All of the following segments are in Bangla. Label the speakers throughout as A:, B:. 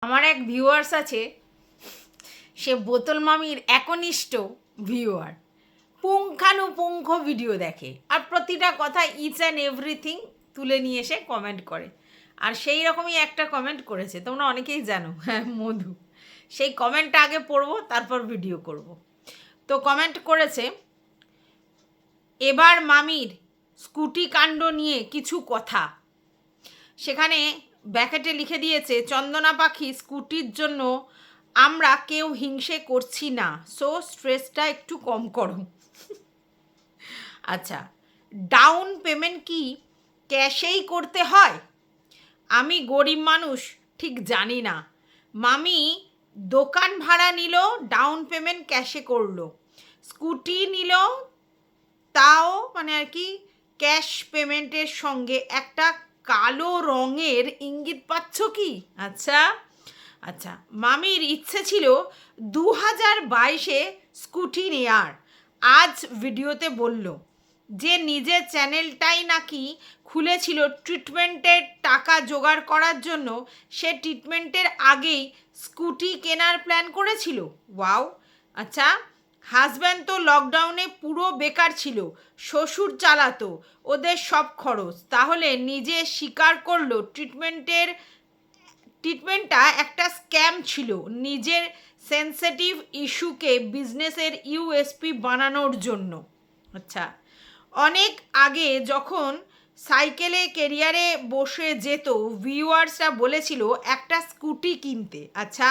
A: আমার এক ভিউয়ার্স আছে, সে বোতল মামির একনিষ্ঠ ভিউয়ার। পুঙ্খানুপুঙ্খ ভিডিও দেখে আর প্রতিটা কথা ইচ অ্যান্ড এভরিথিং তুলে নিয়ে এসে কমেন্ট করে। আর সেই রকমই একটা কমেন্ট করেছে, তোমরা অনেকেই জানো, হ্যাঁ, মধু। সেই কমেন্টটা আগে পড়বো, তারপর ভিডিও করব। তো কমেন্ট করেছে, এবার মামির স্কুটি কাণ্ড নিয়ে কিছু কথা। সেখানে ব্যাকেটে লিখে দিয়েছে, চন্দনা পাখি স্কুটির জন্য আমরা কেউ হিংসে করছি না, সো স্ট্রেসটা একটু কম করো। আচ্ছা, ডাউন পেমেন্ট কি ক্যাশেই করতে হয়? আমি গরিব মানুষ, ঠিক জানি না। মামি দোকান ভাড়া নিল, ডাউন পেমেন্ট ক্যাশে করলো। স্কুটি নিল, তাও মানে আর কি ক্যাশ পেমেন্টের সঙ্গে একটা কালো রঙের ইঙ্গিত পাচ্ছ কি? আচ্ছা আচ্ছা, মামির ইচ্ছে ছিল 2022-এ স্কুটি নেয়ার। আজ ভিডিওতে বলল যে নিজের চ্যানেলটাই নাকি খুলেছিল ট্রিটমেন্টের টাকা জোগাড় করার জন্য। সে ট্রিটমেন্টের আগেই স্কুটি কেনার প্ল্যান করেছিল। ওয়াও। আচ্ছা, হাজব্যান্ড তো লকডাউনে পুরো বেকার ছিল, শ্বশুর চালাতো ওদের সব খরচ। তাহলে নিজে স্বীকার করলো ট্রিটমেন্টটা একটা স্ক্যাম ছিল, নিজের সেন্সিটিভ ইস্যুকে বিজনেসের ইউএসপি বানানোর জন্য। আচ্ছা, অনেক আগে যখন সাইকেলে কেরিয়ারে বসে যেত, ভিউয়ার্সরা বলেছিল একটা স্কুটি কিনতে। আচ্ছা,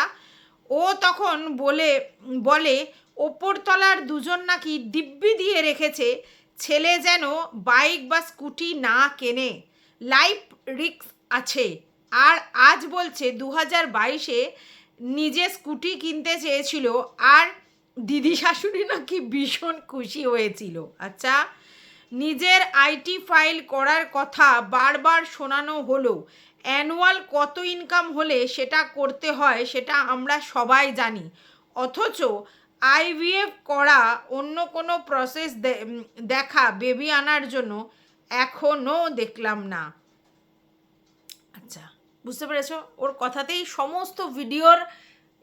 A: ও তখন বলে ওপরতলার দুজন নাকি দিব্যি দিয়ে রেখেছে ছেলে যেন বাইক বা স্কুটি না কেনে, লাইফ রিস্ক আছে। আর আজ বলছে 2022-এ নিজে স্কুটি কিনতে চেয়েছিল আর দিদি শাশুড়ি নাকি ভীষণ খুশি হয়েছিল। আচ্ছা, নিজের আইটি ফাইল করার কথা বারবার শোনানো হলো। অ্যানুয়াল কত ইনকাম হলে সেটা করতে হয় সেটা আমরা সবাই জানি, অথচ আইভিএফ করা, অন্য কোনো প্রসেস দেখা বেবি আনার জন্য এখনও দেখলাম না। আচ্ছা, বুঝতে পেরেছ? ওর কথাতেই সমস্ত ভিডিওর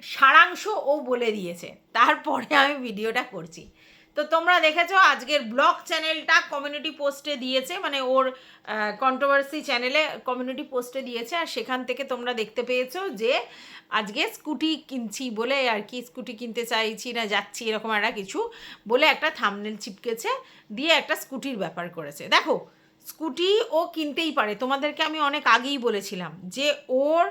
A: সারাংশ ও বলে দিয়েছে, তারপরে আমি ভিডিওটা করছি। তো তোমরা দেখেছো আজকের ব্লগ চ্যানেলটা কমিউনিটি পোস্টে দিয়েছে, মানে ওর কন্ট্রোভার্সি চ্যানেলে কমিউনিটি পোস্টে দিয়েছে। আর সেখান থেকে তোমরা দেখতে পেয়েছো যে আজকে স্কুটি কিনছি বলে আর কি, স্কুটি কিনতে চাইছি না যাচ্ছি এরকম একটা কিছু বলে একটা থাম্বনেল চিপকেছে, দিয়ে একটা স্কুটির ব্যাপার করেছে। দেখো, স্কুটি ও কিনতেই পারে, তোমাদেরকে আমি অনেক আগেই বলেছিলাম যে ওর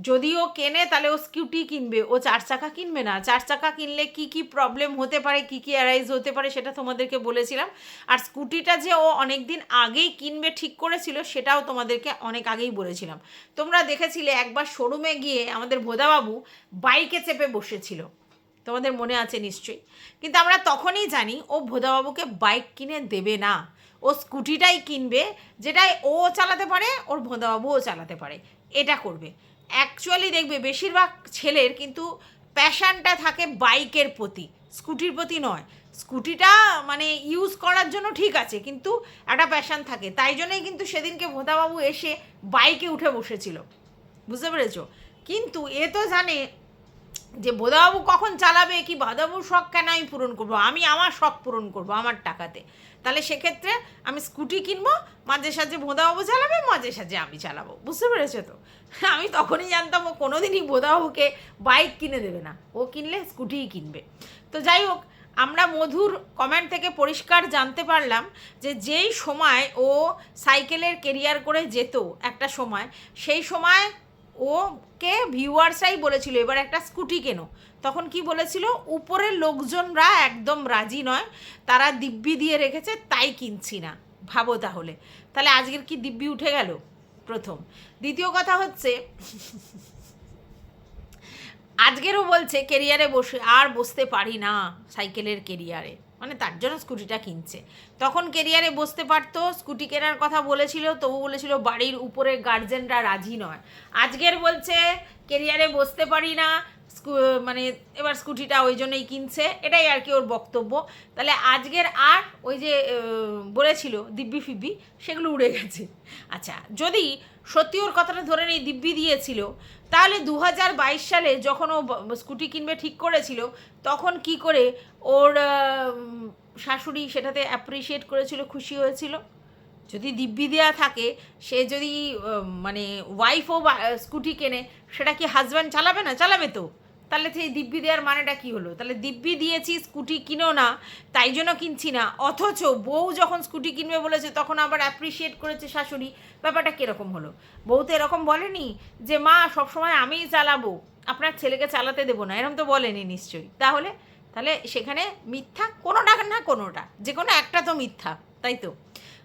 A: যদি ও কেনে তাহলে ও স্কুটি কিনবে, ও 4 চাকা কিনবে না। 4 চাকা কিনলে কি কি প্রবলেম হতে পারে, কি কি অ্যারাইজ হতে পারে সেটা তোমাদেরকে বলেছিলাম। আর স্কুটিটা যে ও অনেক দিন আগেই কিনবে ঠিক করেছিল সেটাও তোমাদেরকে অনেক আগেই বলেছিলাম। তোমরা দেখেছিলে একবার শোরুমে গিয়ে আমাদের ভোদাবাবু বাইকে চেপে বসেছিল, তোমাদের মনে আছে নিশ্চয়ই। কিন্তু আমরা তখনই জানি ও ভোদাবাবুকে বাইক কিনে দেবে না, ও স্কুটিটাই কিনবে, যেটাই ও চালাতে পারে, ওর ভোদাবাবুও চালাতে পারে, এটা করবে। অ্যাকচুয়ালি দেখবে বেশিরভাগ ছেলের কিন্তু প্যাশানটা থাকে বাইকের প্রতি, স্কুটির প্রতি নয়। স্কুটিটা মানে ইউজ করার জন্য ঠিক আছে, কিন্তু একটা প্যাশান থাকে। তাই জন্যই কিন্তু সেদিনকে ভোদাবাবু এসে বাইকে উঠে বসেছিল, বুঝতে পেরেছো? কিন্তু এ তো জানে যে ভোদাবাবু কখন চালাবে, কি ভোদাবাবুর শখ কেন আমি পূরণ করবো, আমি আমার শখ পূরণ করবো আমার টাকাতে। তাহলে সেক্ষেত্রে আমি স্কুটি কিনবো, মাঝে সাঝে ভোদাবাবু চালাবে, মাঝে সাঝে আমি চালাবো, বুঝতে পেরেছো তো? আমি তখনই জানতাম ও কোনোদিনই ভোদাবাবুকে বাইক কিনে দেবে না, ও কিনলে স্কুটিই কিনবে। তো যাই হোক, আমরা মধুর কমেন্ট থেকে পরিষ্কার জানতে পারলাম যে যেই সময় ও সাইকেলের কেরিয়ার করে যেত একটা সময়, সেই সময় ওকে ভিউয়ার্সরাই বলেছিল এবার একটা স্কুটি কেনো। তখন কি বলেছিল, উপরের লোকজনরা একদম রাজি নয়, তারা দিব্যি দিয়ে রেখেছে, তাই কিনছি না। ভাবো তাহলে, তাহলে আজকের কি দিব্যি উঠে গেল? প্রথম। দ্বিতীয় কথা হচ্ছে, আজকেরও বলছে কেরিয়ারে বসতে পারি না সাইকেলের কেরিয়ারে, মানে তার জন্য স্কুটিটা কিনছে। তখন কেরিয়ারে বসতে পারতো, স্কুটি কেনার কথা বলেছিল, তবু বলেছিল বাড়ির উপরের গার্জেনরা রাজি নয়। আজকের বলছে কেরিয়ারে বসতে পারি না, মানে এবার স্কুটিটা ওই জন্যই কিনছে, এটাই আর কি ওর বক্তব্য। তাহলে আজকের আর ওই যে বলেছিল দিব্যি ফিব্বি, সেগুলো উড়ে গেছে। আচ্ছা, যদি সত্যি ওর কথাটা ধরে নেই দিব্যি দিয়েছিল, তাহলে 2022 সালে যখন ও স্কুটি কিনবে ঠিক করেছিল, তখন কি করে ওর শাশুড়ি সেটাতে অ্যাপ্রিসিয়েট করেছিল, খুশি হয়েছিল? যদি দিব্যি দেওয়া থাকে, সে যদি মানে ওয়াইফও স্কুটি কেনে, সেটা কি হাজব্যান্ড চালাবে না? চালাবে তো। তাহলে সেই দিব্যি দেওয়ার মানেটা কি হলো? তাহলে দিব্যি দিয়েছি স্কুটি কিনো না, তাই জন্য কিনছি না, অথচ বউ যখন স্কুটি কিনবে বলেছে তখন আবার অ্যাপ্রিসিয়েট করেছে শাশুড়ি, ব্যাপারটা কীরকম হলো? বউ তো এরকম বলেনি যে মা সবসময় আমিই চালাবো, আপনার ছেলেকে চালাতে দেবো না, এরকম তো বলেনি নিশ্চয়ই। তাহলে তাহলে সেখানে মিথ্যা কোনোটা না কোনোটা, যে কোনো একটা তো মিথ্যা, তাই তো?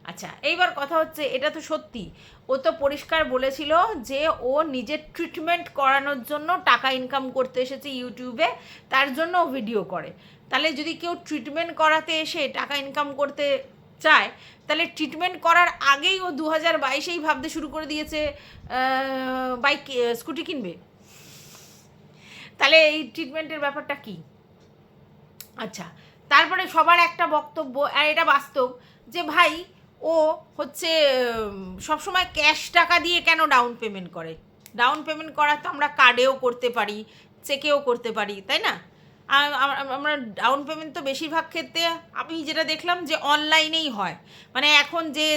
A: আচ্ছা, এইবার কথা হচ্ছে, এটা তো সত্যি, ও তো পরিষ্কার বলেছিল যে ও নিজের ট্রিটমেন্ট করানোর জন্য টাকা ইনকাম করতে এসেছে ইউটিউবে, তার জন্য ও ভিডিও করে। তাহলে যদি কেউ ট্রিটমেন্ট করাতে এসে টাকা ইনকাম করতে চায়, তাহলে ট্রিটমেন্ট করার আগেই ও 2022-এই ভাবতে শুরু করে দিয়েছে বাইক স্কুটি কিনবে। তাহলে এই ট্রিটমেন্টের ব্যাপারটা কি? আচ্ছা, তারপরে সবার একটা বক্তব্য, আর এটা বাস্তব, যে ভাই ও হচ্ছে সবসময় ক্যাশ টাকা দিয়ে কেন ডাউন পেমেন্ট করে? ডাউন পেমেন্ট করা তো আমরা কার্ডেও করতে পারি, চেকেও করতে পারি, তাই না? আমরা ডাউন পেমেন্ট তো বেশিরভাগ ক্ষেত্রে আমি যেটা দেখলাম যে অনলাইনেই হয়। মানে এখন যে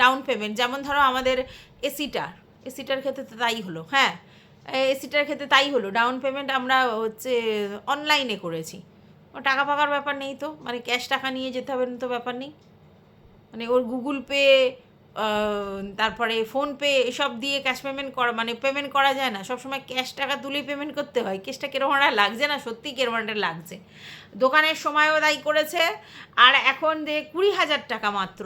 A: ডাউন পেমেন্ট, যেমন ধরো আমাদের এসিটার ক্ষেত্রে তো তাই হলো, হ্যাঁ, এসিটার ক্ষেত্রে তাই হলো, ডাউন পেমেন্ট আমরা হচ্ছে অনলাইনে করেছি। ও টাকা পাকার ব্যাপার নেই তো, মানে ক্যাশ টাকা নিয়ে যেতে হবে তো ব্যাপার নেই, মানে ওর গুগল পে তারপরে ফোনপে এসব দিয়ে ক্যাশ পেমেন্ট করা, মানে পেমেন্ট করা যায় না, সবসময় ক্যাশ টাকা তুলেই পেমেন্ট করতে হয়। ক্যাশটা কেরম একটা লাগছে না? সত্যি কেরম একটা লাগছে। দোকানের সময়ও তাই করেছে, আর এখন যে 20,000 টাকা মাত্র,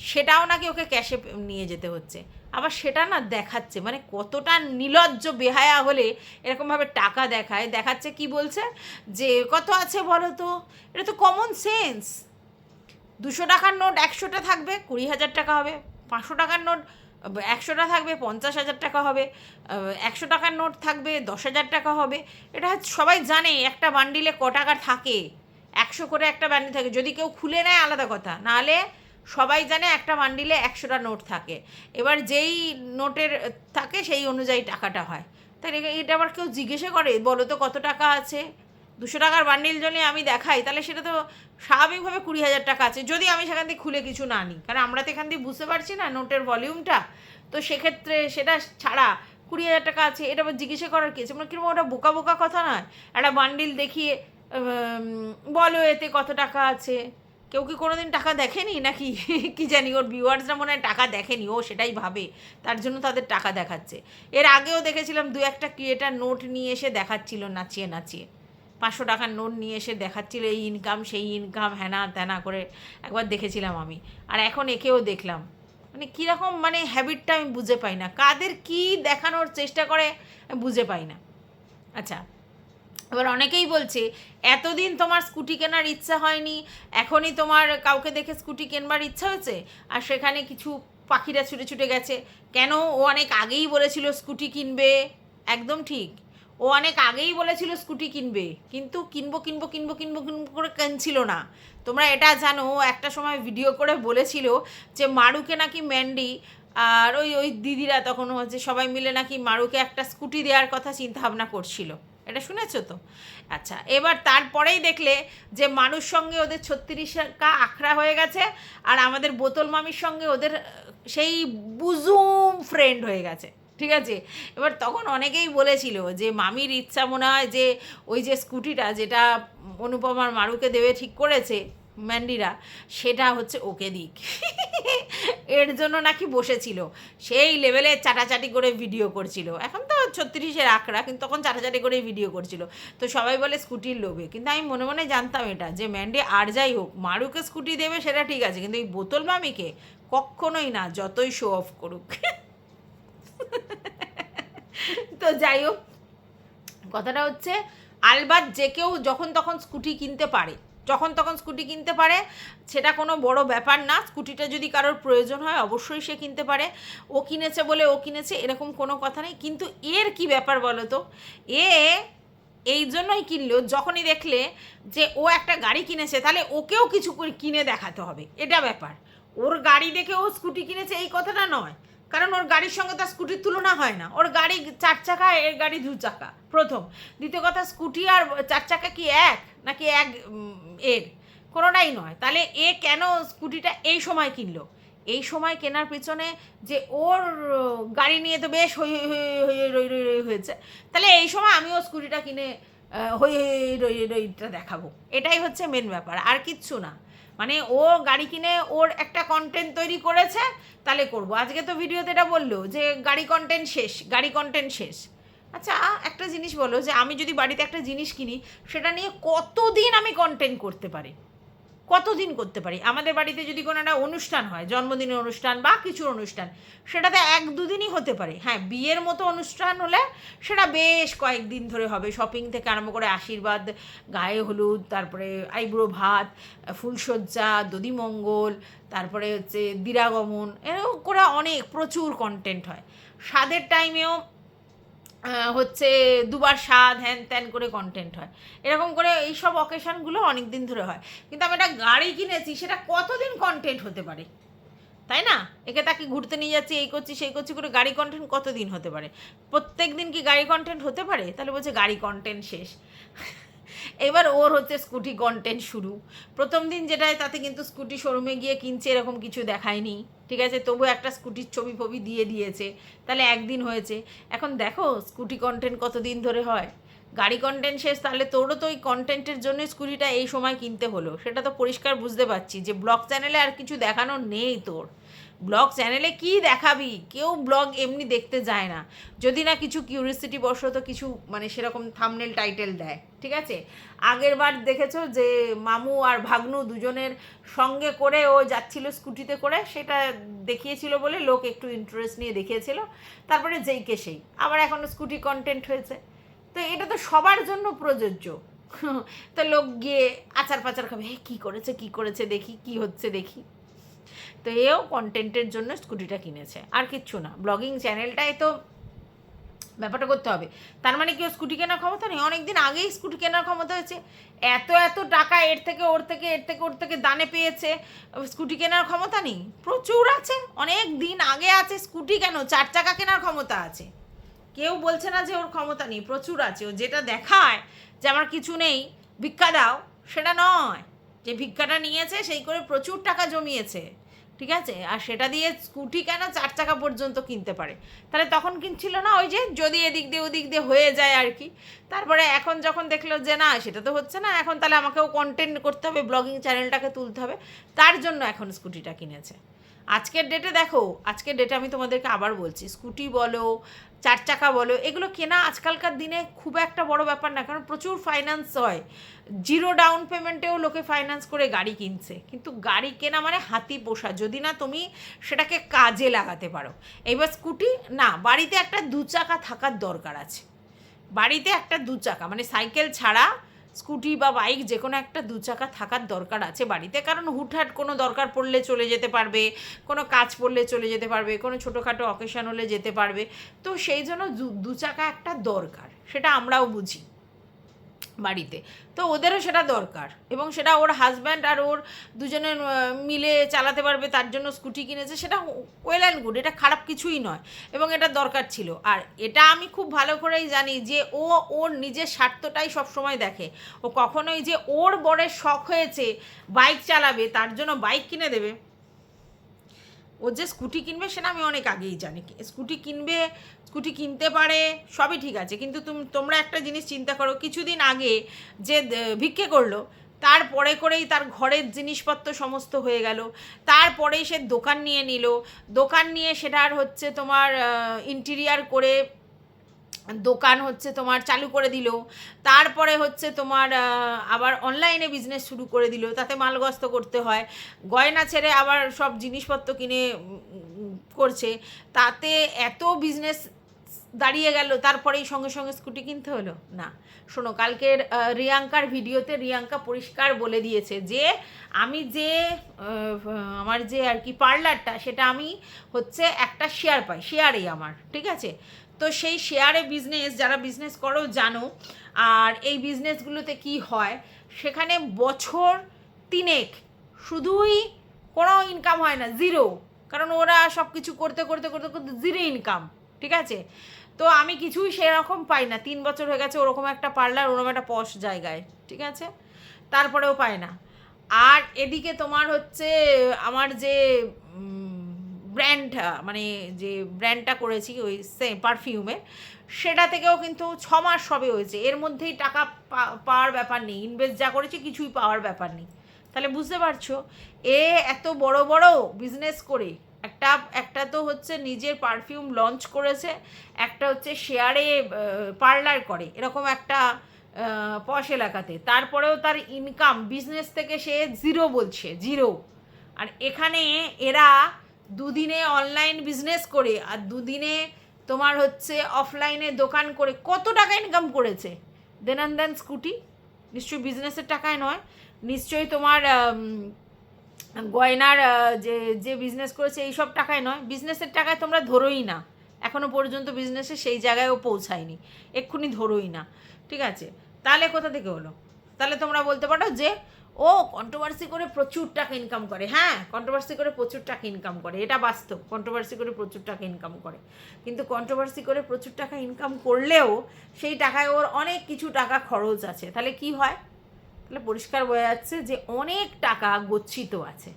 A: সেটাও নাকি ওকে ক্যাশে নিয়ে যেতে হচ্ছে। আবার সেটা না দেখাচ্ছে, মানে কতটা নির্লজ্জ বেহায়া হলে এরকমভাবে টাকা দেখাচ্ছে, কি বলছে যে কত আছে বলো তো, এটা তো কমন সেন্স। 200 টাকার নোট 100টা থাকবে, 20,000 টাকা হবে। 500 টাকার নোট 100টা থাকবে, 50,000 টাকা হবে। 100 টাকার নোট থাকবে, 10,000 টাকা হবে। এটা সবাই জানে একটা বান্ডিলে ক টাকা থাকে, 100 করে একটা বান্ডিল থাকে। যদি কেউ খুলে নেয় আলাদা কথা, নাহলে সবাই জানে একটা বান্ডিলে 100টা নোট থাকে। এবার যেই নোটের থাকে সেই অনুযায়ী টাকাটা হয়। তাই এটা আবার কেউ জিজ্ঞাসা করে বলো তো কত টাকা আছে? 200 টাকার বান্ডিল যদি আমি দেখাই, তাহলে সেটা তো স্বাভাবিকভাবে 20,000 টাকা আছে, যদি আমি সেখান থেকে খুলে কিছু না নিই, কারণ আমরা তো এখান দিয়ে বুঝতে পারছি না নোটের ভলিউমটা। তো সেক্ষেত্রে সেটা ছাড়া 20,000 টাকা আছে, এটা আবার জিজ্ঞাসা করার কি আছে? মানে কিরকম, ওটা বোকা বোকা কথা নয়? একটা বান্ডিল দেখিয়ে বলো এতে কত টাকা আছে। কেউ কি কোনো দিন টাকা দেখেনি নাকি? কি জানি, ওর ভিউয়ার্সরা মনে হয় টাকা দেখেনি, ও সেটাই ভাবে, তার জন্য তাদের টাকা দেখাচ্ছে। এর আগেও দেখেছিলাম 2-1টা ক্রিয়েটার নোট নিয়ে এসে দেখাচ্ছিল নাচিয়ে নাচিয়ে, 500 টাকার নোট নিয়ে এসে দেখাচ্ছিল এই ইনকাম সেই ইনকাম, হ্যানা ত্যানা করে একবার দেখেছিলাম আমি। আর এখন একেও দেখলাম, মানে কীরকম, মানে হ্যাবিটটা আমি বুঝে পাই না, কাদের কি দেখানোর চেষ্টা করে বুঝে পাই না। আচ্ছা, এবার অনেকেই বলছে এতদিন তোমার স্কুটি কেনার ইচ্ছা হয়নি, এখনই তোমার কাউকে দেখে স্কুটি কেনবার ইচ্ছা হয়েছে, আর সেখানে কিছু পাখিরা ছুটে ছুটে গেছে কেন? ও অনেক আগেই বলেছিল স্কুটি কিনবে, একদম ঠিক, ও অনেক আগেই বলেছিল স্কুটি কিনবে, কিন্তু কিনবো কিনবো কিনবো কিনবো কিনবো করে কিনছিল না। তোমরা এটা জানো, ও একটা সময় ভিডিও করে বলেছিল যে মারুকে নাকি ম্যান্ডি আর ওই ওই দিদিরা তখন হচ্ছে সবাই মিলে নাকি মারুকে একটা স্কুটি দেওয়ার কথা চিন্তা ভাবনা করছিল। এটা শুনেছো তো? আচ্ছা, এবার তারপরেই দেখলে যে মানুষ সঙ্গে ওদের 36টা আখড়া হয়ে গেছে, আর আমাদের বোতল মামির সঙ্গে ওদের সেই বুজুম ফ্রেন্ড হয়ে গেছে, ঠিক আছে? এবার তখন অনেকেই বলেছিল যে মামির ইচ্ছা মনে হয় যে ওই যে স্কুটিটা যেটা অনুপমার মারুকে দেবে ঠিক করেছে ম্যান্ডিরা, সেটা হচ্ছে ওকে দিক। এর জন্য নাকি বসেছিল, সেই লেভেলে চাটাচাটি করে ভিডিও করছিল। এখন তো 36-এর আঁকড়া, কিন্তু তখন চাটাচাটি করে ভিডিও করছিল। তো সবাই বলে স্কুটির লোভে, কিন্তু আমি মনে মনে জানতাম এটা, যে ম্যান্ডি আর যাই হোক মারুকে স্কুটি দেবে সেটা ঠিক আছে, কিন্তু এই বোতল মামিকে কখনোই না, যতই শো অফ করুক। তো যাই হোক, কথাটা হচ্ছে আলবাত যে কেউ যখন তখন স্কুটি কিনতে পারে, যখন তখন স্কুটি কিনতে পারে, সেটা কোনো বড় ব্যাপার না। স্কুটিটা যদি কারোর প্রয়োজন হয় অবশ্যই সে কিনতে পারে, ও কিনেছে বলে ও কিনেছে এরকম কোনো কথা নেই। কিন্তু এর কি ব্যাপার বলো তো? এই জন্যই কিনলো যখনই দেখলে যে ও একটা গাড়ি কিনেছে, তাহলে ওকেও কিছু কিনে দেখাতে হবে, এটা ব্যাপার। ওর গাড়ি দেখে ও স্কুটি কিনেছে এই কথাটা নয়, কারণ ওর গাড়ির সঙ্গে তার স্কুটির তুলনা হয় না, ওর গাড়ি 4 চাকা, এর গাড়ি 2 চাকা, প্রথম। দ্বিতীয় কথা, স্কুটি আর 4 চাকা কি এক নাকি এক এর কোনোটাই নয়। তাহলে এ কেন স্কুটিটা এই সময় কিনলো? এই সময় কেনার পেছনে যে ওর গাড়ি নিয়ে তো বেশ হই হয়েছে, তাহলে এই সময় আমিও স্কুটিটা কিনে হই রইটা দেখাবো, এটাই হচ্ছে মেন ব্যাপার, আর কিচ্ছু না। মানে ও গাড়ি কিনে ওর একটা কন্টেন্ট তৈরি করেছে, তাহলে করব। আজকে তো ভিডিওতে এটা বললো যে গাড়ি কন্টেন্ট শেষ, গাড়ি কন্টেন্ট শেষ। আচ্ছা, একটা জিনিস বলো, যে আমি যদি বাড়িতে একটা জিনিস কিনি, সেটা নিয়ে কতদিন আমি কন্টেন্ট করতে পারি? কতদিন করতে পারি? আমাদের বাড়িতে যদি কোনো একটা অনুষ্ঠান হয়, জন্মদিনের অনুষ্ঠান বা কিছুর অনুষ্ঠান, সেটাতে 1-2 দিনই হতে পারে। হ্যাঁ, বিয়ের মতো অনুষ্ঠান হলে সেটা বেশ কয়েকদিন ধরে হবে, শপিং থেকে আরম্ভ করে আশীর্বাদ, গায়ে হলুদ, তারপরে আইব্রো ভাত, ফুলসজ্জা, দধিমঙ্গল, তারপরে হচ্ছে দিরাগমন, এরকম করে অনেক প্রচুর কন্টেন্ট হয়। স্বাদের টাইমেও হচ্ছে 2বার স্বাদ, হ্যান ত্যান করে কন্টেন্ট হয়, এরকম করে এইসব অকেশনগুলো অনেক দিন ধরে হয়। কিন্তু আমি একটা গাড়ি কিনেছি, সেটা কতদিন কন্টেন্ট হতে পারে, তাই না? একে তাকে ঘুরতে নিয়ে যাচ্ছি, এই করছি সেই করছি করে গাড়ি কন্টেন্ট কতদিন হতে পারে? প্রত্যেক দিন কি গাড়ি কন্টেন্ট হতে পারে? তাহলে বলছে গাড়ি কন্টেন্ট শেষ। এবার ওর হচ্ছে স্কুটি কন্টেন্ট শুরু। প্রথম দিন যেটায়, তাতে কিন্তু স্কুটি শোরুমে গিয়ে কিনছে এরকম কিছু দেখায়নি, ঠিক আছে, তবু একটা স্কুটির ছবি ফবি দিয়ে দিয়েছে, তাহলে একদিন হয়েছে। এখন দেখো স্কুটি কন্টেন্ট কতদিন ধরে হয়, গাড়ি কন্টেন্ট শেষ। তাহলে তোরও তো ওই কন্টেন্টের জন্য স্কুটিটা এই সময় কিনতে হলো, সেটা তো পরিষ্কার বুঝতে পারছি যে ব্লগ চ্যানেলে আর কিছু দেখানো নেই তোর। ব্লগ চ্যানেলে কি দেখাবি? কেউ ব্লগ এমনি দেখতে যায় না, যদি না কিছু কিউরিয়াসিটি বশত কিছু মানে সেরকম থাম্বনেল টাইটেল দেয়, ঠিক আছে। আগের বার দেখেছো যে মামু আর ভাগ্নু দুজনের সঙ্গে করে ও যাচ্ছিল স্কুটিতে করে, সেটা দেখিয়েছিল বলে লোক একটু ইন্টারেস্ট নিয়ে দেখিয়েছিল, তারপরে যেই কে সেই আবার এখন স্কুটি কন্টেন্ট হয়েছে। তো এটা তো সবার জন্য প্রযোজ্য। তো লোক গিয়ে আচার পাচার খাবে, হে কী করেছে কী করেছে দেখি, কি হচ্ছে দেখি। তো এও কন্টেন্টের জন্য স্কুটিটা কিনেছে, আর কিচ্ছু না। ব্লগিং চ্যানেলটাই তো ব্যাপারটা করতে হবে। তার মানে কি ও স্কুটি কেনার ক্ষমতা নেই? অনেক দিন আগেই স্কুটি কেনার ক্ষমতা হয়েছে, এত এত টাকা এর থেকে ওর থেকে এর থেকে ওর থেকে দানে পেয়েছে, স্কুটি কেনার ক্ষমতা নেই? প্রচুর আছে, অনেক দিন আগে আছে। স্কুটি কেন, 4 চাকা কেনার ক্ষমতা আছে। কেউ বলছে না যে ওর ক্ষমতা নেই, প্রচুর আছে। ও যেটা দেখায় যে আমার কিছু নেই, ভিক্ষা দাও, সেটা নয়। যে ভিক্ষাটা নিয়েছে সেই করে প্রচুর টাকা জমিয়েছে, ঠিক আছে, আর সেটা দিয়ে স্কুটি কেন 4 চাকা পর্যন্ত কিনতে পারে। তাহলে তখন কিনছিল না, ওই যে যদি এদিক দিয়ে ওদিক দিয়ে হয়ে যায় আর কি। তারপরে এখন যখন দেখলো যে না সেটা তো হচ্ছে না, এখন তাহলে আমাকেও কন্টেন্ট করতে হবে, ব্লগিং চ্যানেলটাকে তুলতে হবে, তার জন্য এখন স্কুটিটা কিনেছে। আজকের ডেটে দেখো, আজকের ডেটে আমি তোমাদেরকে আবার বলছি, স্কুটি বলো, 4 চাকা বলো, এগুলো কেনা আজকালকার দিনে খুব একটা বড় ব্যাপার না, কারণ প্রচুর ফাইন্যান্স হয়। 0 ডাউন পেমেন্টেও লোকে ফাইন্যান্স করে গাড়ি কিনছে। কিন্তু গাড়ি কেনা মানে হাতি পোষা, যদি না তুমি সেটাকে কাজে লাগাতে পারো। এবার স্কুটি না, বাড়িতে একটা 2 চাকা থাকার দরকার আছে। বাড়িতে একটা 2 চাকা মানে সাইকেল ছাড়া স্কুটি বা বাইক যে কোনো একটা 2 চাকা থাকার দরকার আছে বাড়িতে, কারণ হুটহাট কোনো দরকার পড়লে চলে যেতে পারবে, কোনো কাজ পড়লে চলে যেতে পারবে, কোনো ছোটোখাটো অকেশন হলে যেতে পারবে। তো সেই জন্য 2 চাকা একটা দরকার, সেটা আমরাও বুঝি বাড়িতে। তো ওদেরও সেটা দরকার, এবং সেটা ওর হাজব্যান্ড আর ওর দুজনের মিলে চালাতে পারবে, তার জন্য স্কুটি কিনেছে, সেটা ওয়েল অ্যান্ড গুড, এটা খারাপ কিছুই নয়, এবং এটা দরকার ছিল। আর এটা আমি খুব ভালো করেই জানি যে ও ওর নিজের স্বার্থটাই সবসময় দেখে। ও কখনোই যে ওর বরের শখ হয়েছে বাইক চালাবে তার জন্য বাইক কিনে দেবে, ও যে স্কুটি কিনবে সেটা আমি অনেক আগেই জানি। স্কুটি কিনবে, স্কুটি কিনতে পারে, সবই ঠিক আছে, কিন্তু তোমরা একটা জিনিস চিন্তা করো, কিছুদিন আগে যে ভিক্ষে করলো, তারপরে করেই তার ঘরের জিনিসপত্র সমস্ত হয়ে গেল, তারপরেই সে দোকান নিয়ে নিল, দোকান নিয়ে সেটার হচ্ছে তোমার ইন্টেরিয়ার করে দোকান হচ্ছে তোমার চালু করে দিল, তারপরে হচ্ছে তোমার আবার অনলাইনে বিজনেস শুরু করে দিল, তাতে মালগস্ত করতে হয়, গয়না ছেড়ে আবার সব জিনিসপত্র কিনে করছে, তাতে এত বিজনেস দাঁড়িয়ে গেল, তারপরেই সঙ্গে সঙ্গে স্কুটি কিনতে হলো না। শোনো, কালকের রিয়াঙ্কার ভিডিওতে রিয়াঙ্কা পরিষ্কার বলে দিয়েছে যে আমি যে আমার যে আর কি পার্লারটা, সেটা আমি হচ্ছে একটা শেয়ার পাই, শেয়ারেই আমার, ঠিক আছে। তো সেই শেয়ারে বিজনেস, যারা বিজনেস করো জানো, আর এই বিজনেসগুলোতে কি হয়, সেখানে বছর 3 শুধুই কোনো ইনকাম হয় না, জিরো, কারণ ওরা সব কিছু করতে করতে করতে করতে জিরো ইনকাম, ঠিক আছে। তো আমি কিছুই সেরকম পাই না, 3 বছর হয়ে গেছে ওরকম একটা পার্লার, ওরকম একটা পশ জায়গায়, ঠিক আছে, তারপরেও পায় না। আর এদিকে তোমার হচ্ছে আমার যে ব্র্যান্ড, মানে যে ব্র্যান্ডটা করেছি ওই পারফিউমের, সেটা থেকেও কিন্তু 6 মাস সবে হয়েছে, এর মধ্যেই টাকা পাওয়ার ব্যাপার নেই, ইনভেস্ট যা করেছি কিছুই পাওয়ার ব্যাপার নেই। তাহলে বুঝতে পারছো, এ এত বড় বড় বিজনেস করে একটা তো হচ্ছে নিজের পারফিউম লঞ্চ করেছে, একটা হচ্ছে শেয়ারে পার্লার করে, এরকম একটা পশ এলাকাতে, তারপরেও তার ইনকাম বিজনেস থেকে সে জিরো বলছে, জিরো। আর এখানে এরা দুদিনে অনলাইন বিজনেস করে আর দুদিনে তোমার হচ্ছে অফলাইনে দোকান করে কত টাকা ইনকাম করেছে। দেন স্কুটি নিশ্চয়ই বিজনেসের টাকায় নয়, নিশ্চয়ই তোমার গয়নার যে যে বিজনেস করেছে এই সব টাকায় নয়, বিজনেসের টাকায় তোমরা ধরোই না, এখনও পর্যন্ত বিজনেসে সেই জায়গায়ও পৌঁছায়নি, এক্ষুনি ধরোই না, ঠিক আছে। তাহলে কোথা থেকে হলো? তাহলে তোমরা বলতে পারো যে ও কন্ট্রোভার্সি করে প্রচুর টাকা ইনকাম করে। হ্যাঁ, কন্ট্রোভার্সি করে প্রচুর টাকা ইনকাম করে, এটা বাস্তব, কন্ট্রোভার্সি করে প্রচুর টাকা ইনকাম করে। কিন্তু কন্ট্রোভার্সি করে প্রচুর টাকা ইনকাম করলেও সেই টাকায় ওর অনেক কিছু টাকা খরচ আছে। তাহলে কি হয়? তাহলে পরিষ্কার বোঝা যাচ্ছে যে অনেক টাকা গচ্ছিত আছে।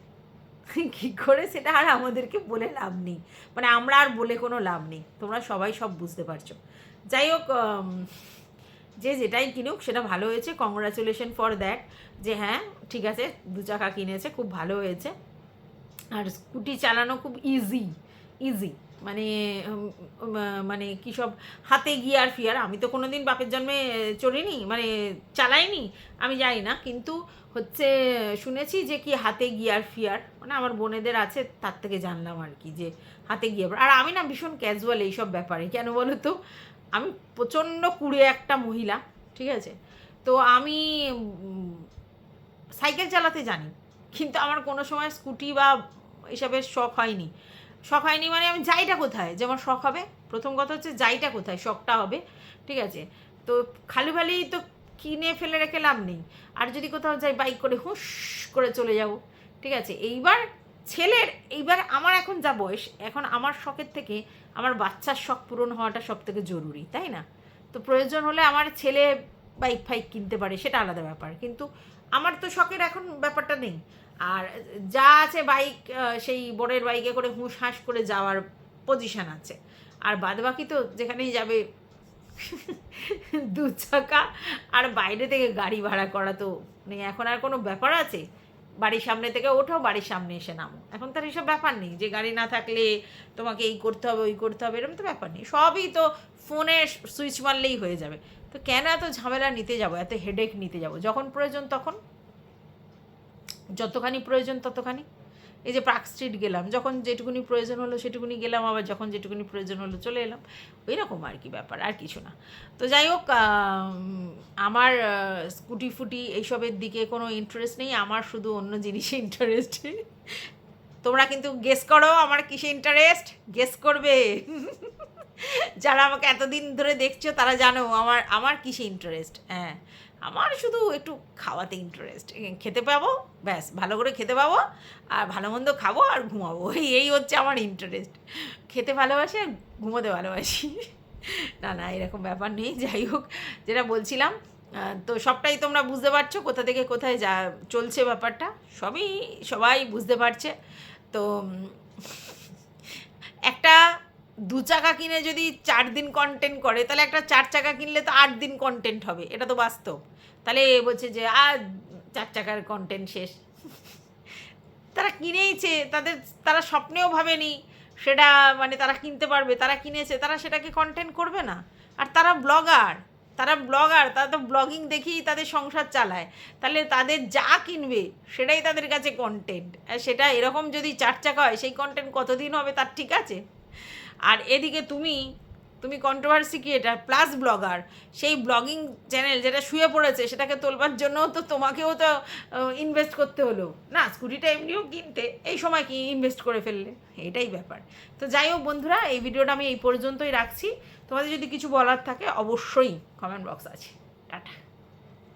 A: কী করে সেটা আর আমাদেরকে বলে লাভ নেই, মানে আমরা আর বলে কোনো লাভ নেই, তোমরা সবাই সব বুঝতে পারছো। যাই হোক, যে যেটাই কিনুক সেটা ভালো হয়েছে, কংগ্রাচুলেশন ফর দ্যাট, যে হ্যাঁ ঠিক আছে 2 চাকা কিনেছে, খুব ভালো হয়েছে। আর স্কুটি চালানো খুব ইজি, মানে মানে কী সব হাতে গিয়ার ফিয়ার, আমি তো কোনো দিন বাপের জন্মে চড়িনি, মানে চালাইনি, আমি জানি না, কিন্তু হচ্ছে শুনেছি যে কি হাতে গিয়ার ফিয়ার, মানে আমার বোনেদের আছে তার থেকে জানলাম আর কি যে হাতে গিয়ার। আর আমি না ভীষণ ক্যাজুয়াল এইসব ব্যাপারে, কেন বলো তো, আমি প্রচণ্ড কুড়ে একটা মহিলা, ঠিক আছে। তো আমি সাইকেল চালাতে জানি, কিন্তু আমার কোনো সময় স্কুটি বা এসবের শখ হয়নি। মানে আমি যাইটা কোথায় যে আমার শখ হবে, প্রথম কথা হচ্ছে যাইটা কোথায় শখটা হবে, ঠিক আছে। তো খালি তো কিনে ফেলে রেখে লাভ নেই। আর যদি কোথাও যাই বাইক করে হুঁশ করে চলে যাব, ঠিক আছে। এইবার আমার এখন যা বয়স, এখন আমার শখের থেকে আমার বাচ্চার শখ পূরণ হওয়াটা সব থেকে জরুরি, তাই না? তো প্রয়োজন হলে আমার ছেলে বাইক ফাইক কিনতে পারে, সেটা আলাদা ব্যাপার, কিন্তু আমার তো শখের এখন ব্যাপারটা নেই। আর যা আছে বাইক, সেই বোনের বাইকে করে হুঁশ হাঁস করে যাওয়ার পজিশান আছে। আর বাদবাকি তো যেখানেই যাবে 2 চাকা আর বাইরে থেকে গাড়ি ভাড়া করা তো নেই, এখন আর কোনো ব্যাপার আছে? বাড়ির সামনে থেকে ওঠো, বাড়ির সামনে এসে নামো, এখন তার এইসব ব্যাপার নেই যে গাড়ি না থাকলে তোমাকে এই করতে হবে ওই করতে হবে, এরকম তো ব্যাপার নেই, সবই তো ফোনে সুইচ মারলেই হয়ে যাবে। তো কেন এত ঝামেলা নিতে যাবো, এত হেডেক নিতে যাবো? যখন প্রয়োজন তখন, যতখানি প্রয়োজন ততখানি। এই যে পার্ক স্ট্রিট গেলাম, যখন যেটুকুনি প্রয়োজন হলো সেটুকুনি গেলাম, আবার যখন যেটুকুনি প্রয়োজন হলো চলে এলাম, ওই রকম আর কি ব্যাপার, আর কিছু না। তো যাই হোক, আমার স্কুটি ফুটি এইসবের দিকে কোনো ইন্টারেস্ট নেই, আমার শুধু অন্য জিনিসে ইন্টারেস্ট। তোমরা কিন্তু গেস করো আমার কিসে ইন্টারেস্ট, গেস করবে। যারা আমাকে এতদিন ধরে দেখছো তারা জানো আমার কিসে ইন্টারেস্ট। হ্যাঁ, আমার শুধু একটু খাওয়াতে ইন্টারেস্ট, খেতে পাবো, ব্যাস ভালো করে খেতে পাবো, আর ভালো মন্দ খাবো আর ঘুমাবো, এই হচ্ছে আমার ইন্টারেস্ট। খেতে ভালোবাসি আর ঘুমোতে ভালোবাসি। না এরকম ব্যাপার নেই। যাই হোক, যেটা বলছিলাম, তো সবটাই তোমরা বুঝতে পারছো কোথা থেকে কোথায় যা চলছে ব্যাপারটা, সবাই বুঝতে পারছে। তো একটা 2 চাকা কিনে যদি 4 দিন কন্টেন্ট করে, তাহলে একটা 4 চাকা কিনলে তো 8 দিন কন্টেন্ট হবে, এটা তো বাস্তব। তাহলে বলছে যে আর 4 চাকার কন্টেন্ট শেষ। তারা কিনেইছে, তারা স্বপ্নেও ভাবেনি সেটা, মানে তারা কিনতে পারবে, তারা কিনেছে, তারা সেটাকে কন্টেন্ট করবে না। আর তারা ব্লগার, তারা তো ব্লগিং দেখেই তাদের সংসার চালায়, তাহলে তাদের যা কিনবে সেটাই তাদের কাছে কন্টেন্ট। আর সেটা এরকম যদি 4 চাকা হয়, সেই কন্টেন্ট কতদিন হবে তার ঠিক আছে? আর এদিকে তুমি কন্ট্রোভার্সি ক্রিয়েটার প্লাস ব্লগার, সেই ব্লগিং চ্যানেল যেটা শুয়ে পড়েছে সেটাকে তোলবার জন্যও তো তোমাকেও তো ইনভেস্ট করতে হলো না, স্কুটিটা এমনিও কিনতে, এই সময় কি ইনভেস্ট করে ফেললে, এটাই ব্যাপার। তো যাই হোক বন্ধুরা, এই ভিডিওটা আমি এই পর্যন্তই রাখছি। তোমাদের যদি কিছু বলার থাকে অবশ্যই কমেন্ট বক্স আছে। টাটা।